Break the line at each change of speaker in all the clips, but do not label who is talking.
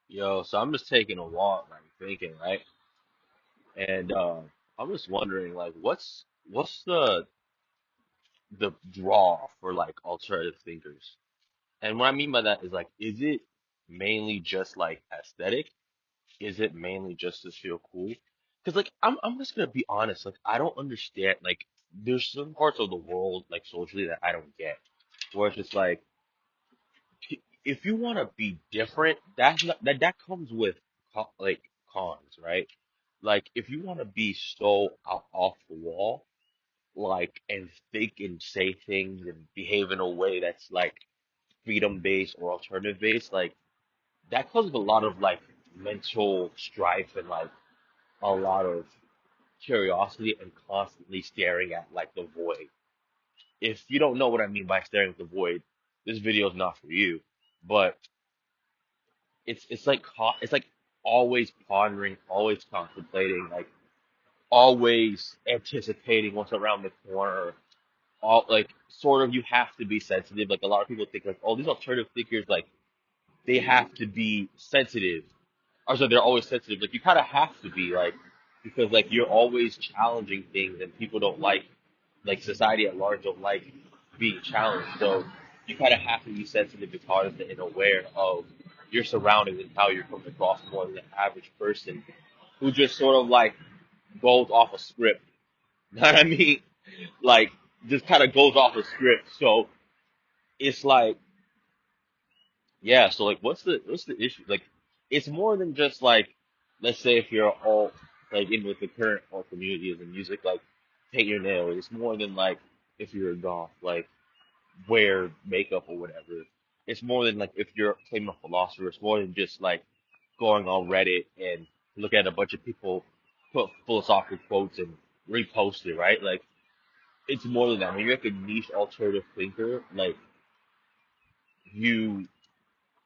Yo, so I'm just taking a walk, like thinking, right? And I'm just wondering, like, what's the draw for like alternative thinkers? And what I mean by that is like, is it mainly just like aesthetic? Is it mainly just to feel cool? Because like I'm just gonna be honest, like I don't understand. Like, there's some parts of the world like socially that I don't get, where it's just like if you want to be different, that comes with like cons, right? Like if you want to be so off the wall, like and think and say things and behave in a way that's like freedom based or alternative based, like that comes with a lot of like mental strife and like a lot of curiosity and constantly staring at like the void. If you don't know what I mean by staring at the void, this video is not for you. But it's like it's like always pondering, always contemplating, like always anticipating what's around the corner. All like sort of you have to be sensitive. Like a lot of people think like, oh, these alternative thinkers like they have to be sensitive. Or so they're always sensitive. Like you kind of have to be like because like you're always challenging things and people don't like society at large don't like being challenged. So you kind of have to be sensitive and cognizant and aware of your surroundings and how you're coming across more than the average person who just sort of like goes off a script. You know what I mean? Like just kind of goes off a script. So it's like, yeah. So like, what's the issue? Like, it's more than just like, let's say if you're all like in with the current alt community as in music, like paint your nails. It's more than like if you're a goth. Like wear makeup or whatever. It's more than like if you're claiming a philosopher. It's more than just like going on Reddit and look at a bunch of people put philosophical quotes and repost it, right? Like it's more than that. When you're like a niche alternative thinker, like you,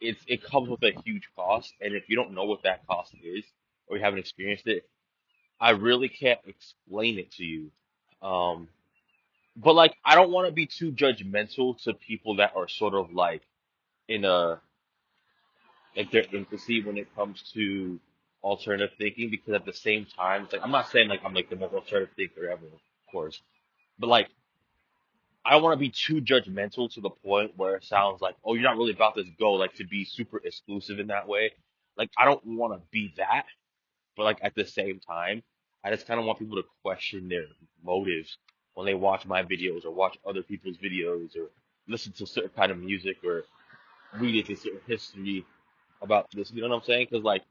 it comes with a huge cost, and if you don't know what that cost is or you haven't experienced it, I really can't explain it to you. Um, but like I don't want to be too judgmental to people that are sort of like in a like their infancy when it comes to alternative thinking because at the same time, it's like I'm not saying like I'm like the most alternative thinker ever, of course, but like I don't want to be too judgmental to the point where it sounds like, oh, you're not really about this go, like to be super exclusive in that way. Like I don't want to be that, but like at the same time, I just kind of want people to question their motives when they watch my videos or watch other people's videos or listen to certain kind of music or read into certain history about this. You know what I'm saying? Because like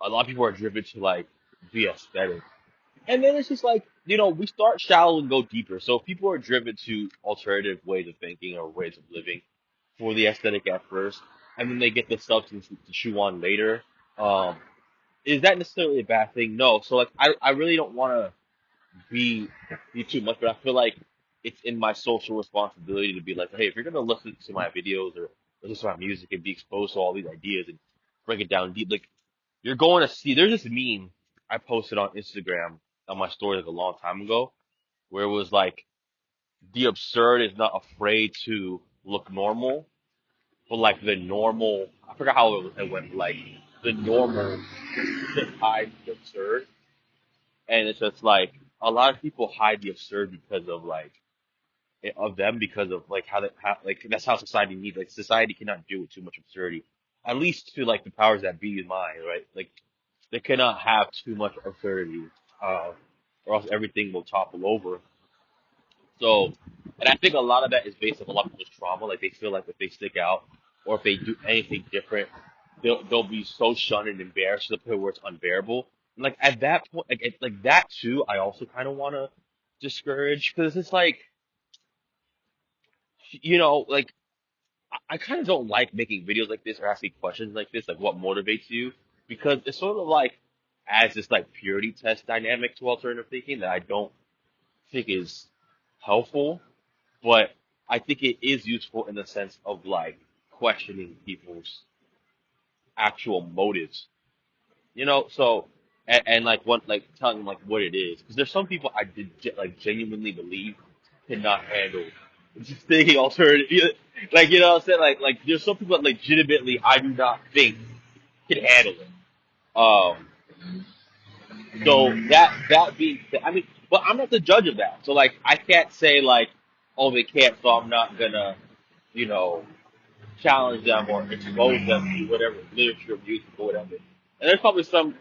a lot of people are driven to like be aesthetic. And then it's just like, we start shallow and go deeper. So if people are driven to alternative ways of thinking or ways of living for the aesthetic at first, and then they get the substance to chew on later, um, is that necessarily a bad thing? No. So like I really don't want to be too much, but I feel like it's in my social responsibility to be like, hey, if you're gonna listen to my videos or listen to my music and be exposed to all these ideas and break it down deep, like you're going to see. There's this meme I posted on Instagram on my story like a long time ago, where it was like the absurd is not afraid to look normal, but like the normal. I forgot how it went. Like the normal just hides the absurd, and it's just like a lot of people hide the absurd because of like of them because of like how like that's how society needs. Like society cannot deal with too much absurdity, at least to like the powers that be in mind, right? Like they cannot have too much absurdity, uh, or else everything will topple over. So, and I think a lot of that is based on a lot of people's trauma. Like they feel like if they stick out or if they do anything different, they'll be so shunned and embarrassed to the point where it's unbearable. And like at that point, like that too, I also kind of want to discourage because it's like like I kind of don't like making videos like this or asking questions like this, like what motivates you, because it's sort of like adds this like purity test dynamic to alternative thinking that I don't think is helpful, but I think it is useful in the sense of like questioning people's actual motives, So and like what like telling them like what it is, because there's some people I did like genuinely believe cannot handle just thinking alternative. Like you know what I'm saying? Like there's some people that legitimately I do not think can handle it. Um, so that being said, I mean, but I'm not the judge of that. So like I can't say like, oh they can't, so I'm not gonna, you know, challenge them or expose them to whatever literature, music, or whatever. And there's probably some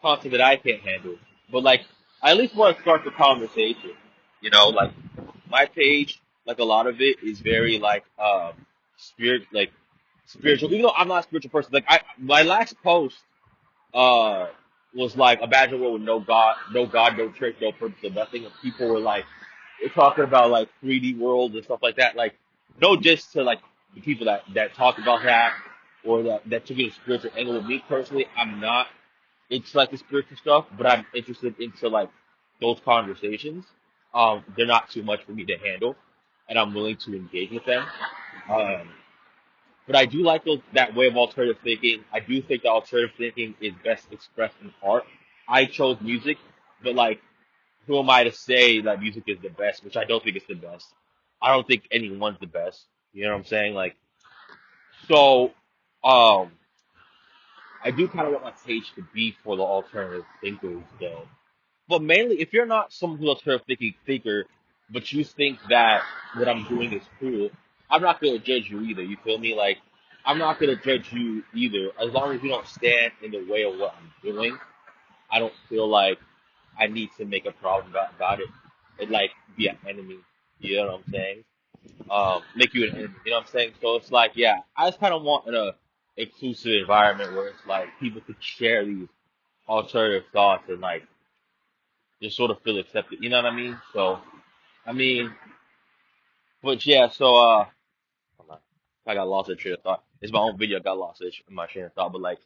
content that I can't handle, but like I at least want to start the conversation. You know, like my page, like a lot of it is very like like spiritual. Even though I'm not a spiritual person, like I my last post uh was like imagine a world with no God, no church, no purpose, no nothing. And people were like they're talking about like 3D worlds and stuff like that. Like no diss to like the people that talk about that or that took it a spiritual angle. With me personally, I'm not into like the spiritual stuff, but I'm interested into like those conversations. They're not too much for me to handle, and I'm willing to engage with them. Um, but I do like that way of alternative thinking. I do think that alternative thinking is best expressed in art. I chose music, but like, who am I to say that music is the best? Which I don't think it's the best. I don't think anyone's the best. You know what I'm saying? Like, so, um, I do kind of want my page to be for the alternative thinkers, though. But mainly, if you're not someone who's a alternative thinking thinker, but you think that what I'm doing is cool, I'm not gonna judge you either. You feel me? Like, I'm not gonna judge you either. As long as you don't stand in the way of what I'm doing, I don't feel like I need to make a problem about it and like be an enemy. You know what I'm saying? Make you an enemy. You know what I'm saying? So it's like, yeah, I just kind of want a inclusive environment where it's like people could share these alternative thoughts and like just sort of feel accepted. You know what I mean? So I mean, but yeah. So hold on. I got lost in train of thought. It's my own video. I got lost in my train of thought. But like,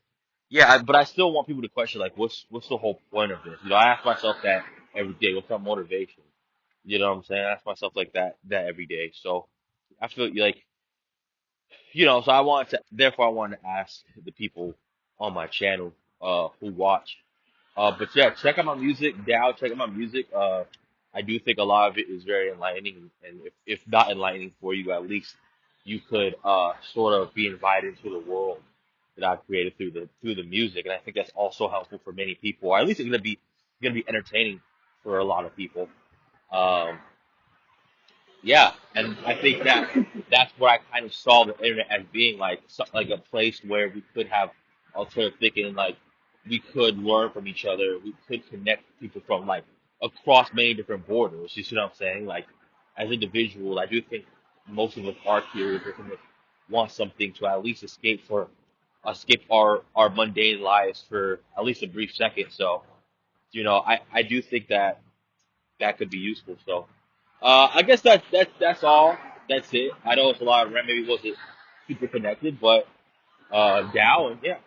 yeah. But I still want people to question like, what's the whole point of this? You know, I ask myself that every day. What's my motivation? You know what I'm saying? I ask myself like that every day. So I feel like so I wanted to, therefore I wanted to ask the people on my channel, who watch. But yeah, check out my music, Dow, check out my music. I do think a lot of it is very enlightening, and if not enlightening for you, at least you could, sort of be invited into the world that I've created through the music. And I think that's also helpful for many people, or at least it's gonna be entertaining for a lot of people. Um, yeah, and I think that's where I kind of saw the internet as being like like a place where we could have alternative thinking, like we could learn from each other, we could connect people from like across many different borders. You see what I'm saying? Like as individuals, I do think most of us are curious or kind of want something to at least escape our mundane lives for at least a brief second. So I do think that could be useful. So, I guess that's all. That's it. I know it's a lot of rant. Maybe it wasn't super connected, but Dow and yeah.